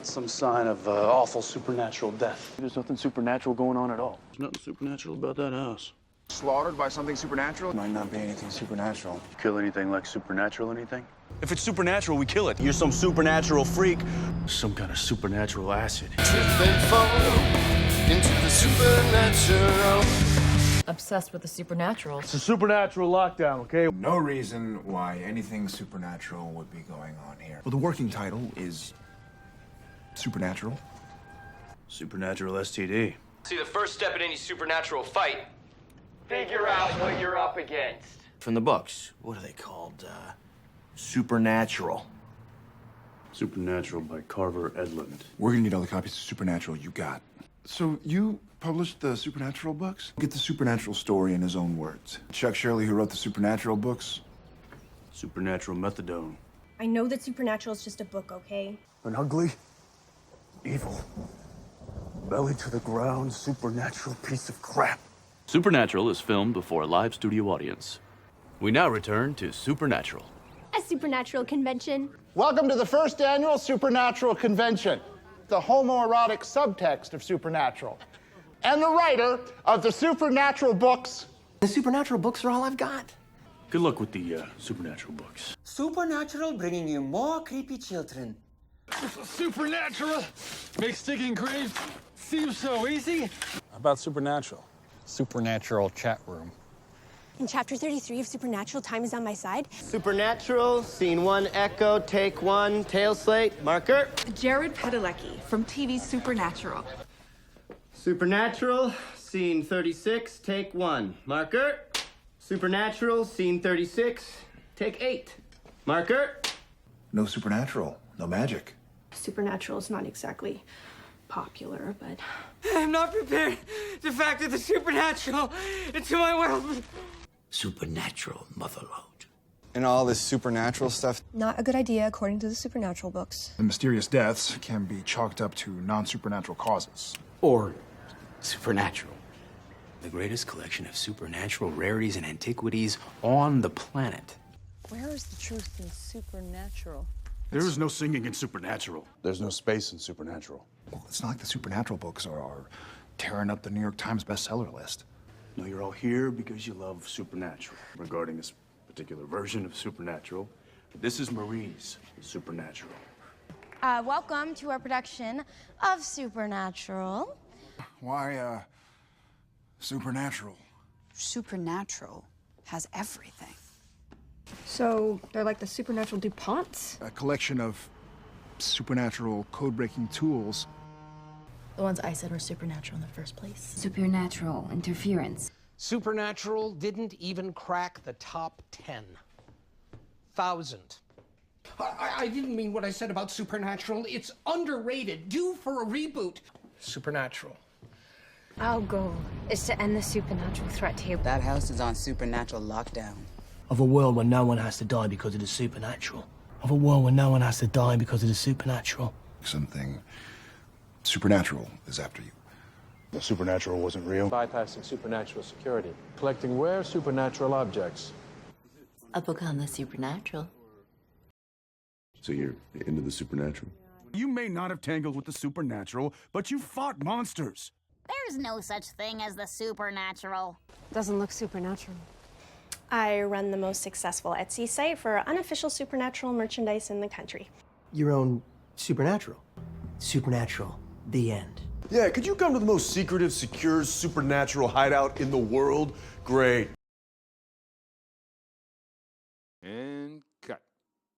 Some sign of awful supernatural death. There's nothing supernatural going on at all. There's nothing supernatural about that house. Slaughtered by something supernatural? Might not be anything supernatural. Kill anything like supernatural anything? If it's supernatural, we kill it. You're some supernatural freak. Some kind of supernatural acid. Trip and fall into the supernatural. Obsessed with the supernatural. It's a supernatural lockdown, okay? No reason why anything supernatural would be going on here. Well, the working title is Supernatural. Supernatural STD. See, the first step in any supernatural fight, figure out what you're up against. From the books, what are they called? Supernatural. Supernatural by Carver Edlund. We're gonna need all the copies of Supernatural you got. So you published the Supernatural books? Get the Supernatural story in his own words. Chuck Shirley, who wrote the Supernatural books. Supernatural methadone. I know that Supernatural is just a book, okay? An ugly, evil, belly to the ground, supernatural piece of crap. Supernatural is filmed before a live studio audience. We now return to Supernatural. A supernatural convention. Welcome to the first annual Supernatural Convention, the homoerotic subtext of Supernatural, and the writer of the Supernatural books. The Supernatural books are all I've got. Good luck with the Supernatural books. Supernatural bringing you more creepy children. Supernatural makes digging graves seem so easy. How about Supernatural? Supernatural chat room. In chapter 33 of Supernatural, time is on my side. Supernatural, scene 1, echo, take 1, tail slate, marker. Jared Padalecki from TV Supernatural. Supernatural, scene 36, take 1, marker. Supernatural, scene 36, take 8, marker. No Supernatural, no magic. Supernatural is not exactly popular, but... I'm not prepared to factor the supernatural into my world. Supernatural motherload. And all this supernatural stuff? Not a good idea, according to the Supernatural books. The mysterious deaths can be chalked up to non-supernatural causes. Or supernatural. The greatest collection of supernatural rarities and antiquities on the planet. Where is the truth in Supernatural? There is no singing in Supernatural. There's no space in Supernatural. Well, it's not like the Supernatural books are tearing up the New York Times bestseller list. No, you're all here because you love Supernatural. Regarding this particular version of Supernatural, this is Marie's Supernatural. Welcome to our production of Supernatural. Why, Supernatural? Supernatural has everything. So, they're like the Supernatural DuPonts? A collection of supernatural code-breaking tools. The ones I said were supernatural in the first place. Supernatural interference. Supernatural didn't even crack the top 10,000. I didn't mean what I said about Supernatural. It's underrated, due for a reboot. Supernatural. Our goal is to end the supernatural threat to you. That house is on supernatural lockdown. Of a world where no one has to die because of the supernatural. Of a world where no one has to die because of the supernatural. Something supernatural is after you. The supernatural wasn't real. Bypassing supernatural security. Collecting rare supernatural objects. A book on the supernatural. So you're into the supernatural? You may not have tangled with the supernatural, but you fought monsters. There's no such thing as the supernatural. Doesn't look supernatural. I run the most successful Etsy site for unofficial supernatural merchandise in the country. Your own Supernatural. Supernatural. The end. Yeah, could you come to the most secretive, secure, supernatural hideout in the world? Great. And